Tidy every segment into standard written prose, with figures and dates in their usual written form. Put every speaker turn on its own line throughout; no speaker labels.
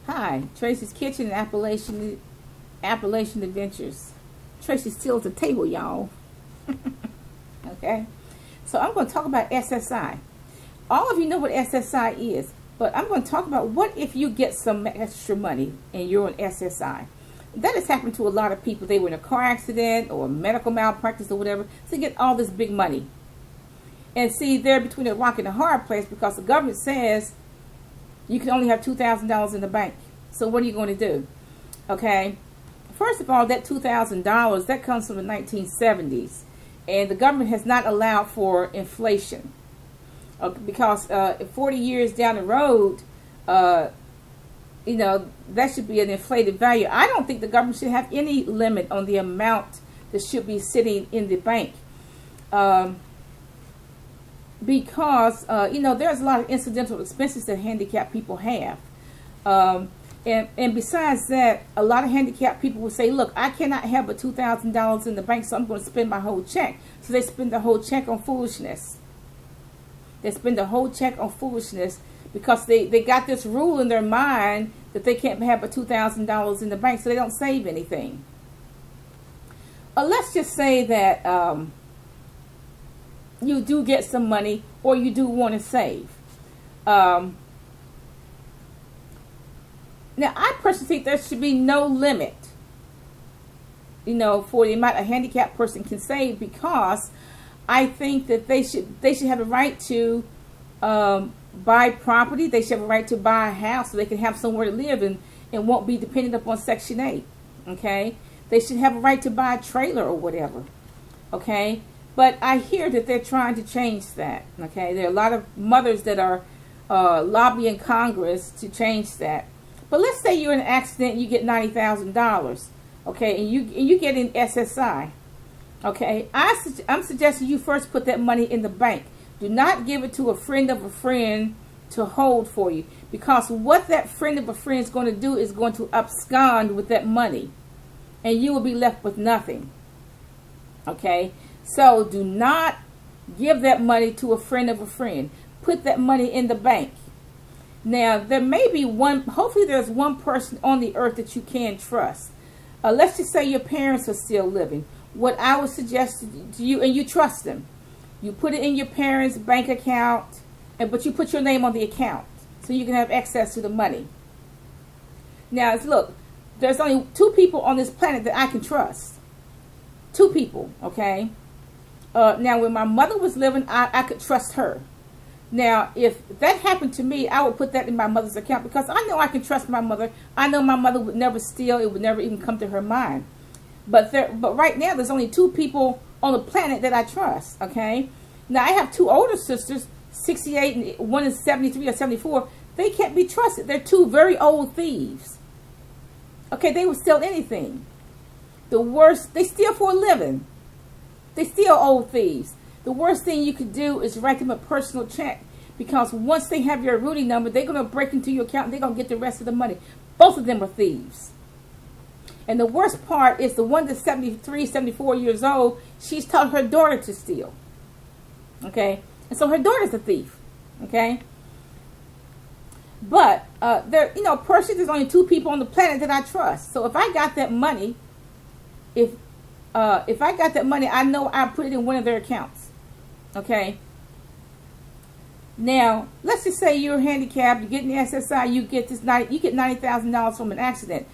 Hi, Tracy's Kitchen and Appalachian Adventures. Tracy's still at the table, y'all. Okay? So I'm going to talk about SSI. All of you know what SSI is, but I'm going to talk about what if you get some extra money and you're on SSI. That has happened to a lot of people. They were in a car accident or medical malpractice or whatever, so they get all this big money. And see, they're between a rock and a hard place because the government says you can only have $2,000 in the bank. So what are you going to do? Okay? First of all, that $2,000, that comes from the 1970s. And the government has not allowed for inflation. Because 40 years down the road, that should be an inflated value. I don't think the government should have any limit on the amount that should be sitting in the bank. Because there's a lot of incidental expenses that handicapped people have. And besides that, a lot of handicapped people will say, look, I cannot have but $2,000 in the bank, so I'm going to spend my whole check. So they spend the whole check on foolishness. They spend the whole check on foolishness because they got this rule in their mind that they can't have but $2,000 in the bank, so they don't save anything. Let's just say that you do get some money or you do want to save. Now, I personally think there should be no limit, for the amount a handicapped person can save, because I think that they should have a right to buy property. They should have a right to buy a house so they can have somewhere to live and won't be dependent upon Section 8. Okay? They should have a right to buy a trailer or whatever. Okay? But I hear that they're trying to change that. Okay? There are a lot of mothers that are lobbying Congress to change that. But let's say you're in an accident and you get $90,000. Okay? And you get in SSI. Okay? I'm suggesting you first put that money in the bank. Do not give it to a friend of a friend to hold for you. Because what that friend of a friend is going to do is going to abscond with that money. And you will be left with nothing. Okay? So do not give that money to a friend of a friend. Put that money in the bank. Now, there may be hopefully there's one person on the earth that you can trust. Let's just say your parents are still living. What I would suggest to you, and you trust them, you put it in your parents' bank account, but you put your name on the account so you can have access to the money. Now, look, there's only 2 people on this planet that I can trust. 2 people, okay? Now, when my mother was living, I could trust her. Now, if that happened to me, I would put that in my mother's account because I know I can trust my mother. I know my mother would never steal. It would never even come to her mind. But right now, there's only 2 people on the planet that I trust, okay? Now, I have 2 older sisters, 68, and one is 73 or 74. They can't be trusted. They're 2 very old thieves. Okay, they would steal anything. The worst, they steal for a living. They steal old thieves. The worst thing you could do is write them a personal check, because once they have your routing number, they're going to break into your account and they're going to get the rest of the money. Both of them are thieves. And the worst part is the one that's 73, 74 years old, she's taught her daughter to steal. Okay? And so her daughter's a thief. Okay? But, personally, there's only 2 people on the planet that I trust. So if I got that money, if I got that money, I know I put it in one of their accounts. Okay? Now, let's just say you're handicapped, you get in the SSI, you get $90,000 from an accident.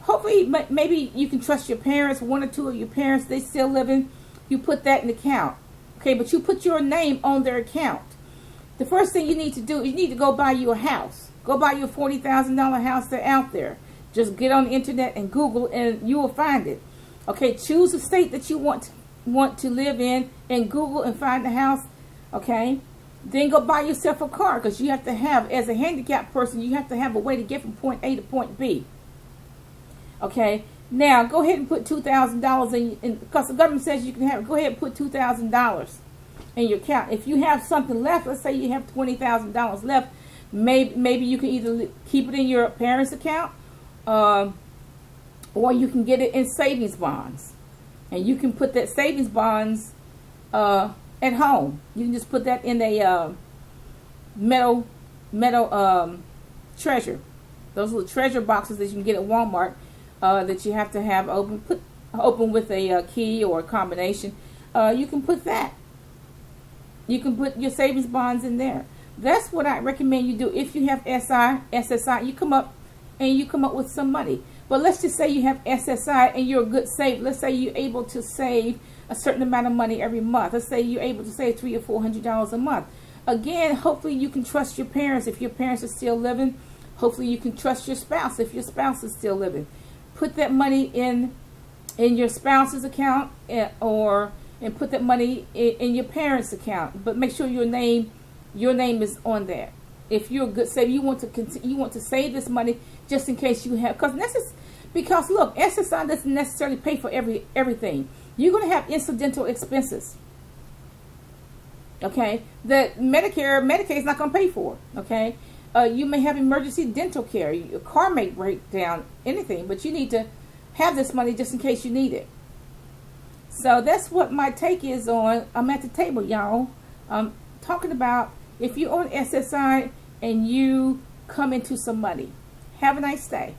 Hopefully, maybe you can trust your parents, 1 or 2 of your parents, they still living. You put that in the account. Okay, but you put your name on their account. The first thing you need to do is you need to go buy you a house. Go buy you a $40,000 house that's out there. Just get on the internet and Google and you will find it. Okay, choose a state that you want to live in and Google and find the house. Okay, then go buy yourself a car, because you have to have, as a handicapped person, you have to have a way to get from point A to point B. Okay, now go ahead and put $2,000 in, because the government says you can have it. Go ahead and put $2,000 in your account. If you have something left, let's say you have $20,000 left, maybe you can either keep it in your parents' account, or you can get it in savings bonds. And you can put that savings bonds at home. You can just put that in a metal treasure. those little treasure boxes that you can get at Walmart, that you have to have open with a key or a combination. You can put that. You can put your savings bonds in there. That's what I recommend you do. If you have SSI, you come up with some money. But let's just say you have SSI and you're a good saver. Let's say you're able to save a certain amount of money every month. Let's say you're able to save $300 or $400 a month. Again, hopefully you can trust your parents. If your parents are still living, hopefully you can trust your spouse if your spouse is still living. Put that money in your spouse's account, and put that money in your parents' account. But make sure your name is on there. If you're a good saver, you want to save this money just in case you have, because look, SSI doesn't necessarily pay for everything. You're going to have incidental expenses, okay, that Medicaid is not going to pay for, okay. You may have emergency dental care, your car may break down, anything, but you need to have this money just in case you need it. So that's what my take is on, I'm at the table, y'all. I'm talking about if you own SSI and you come into some money. Have a nice day.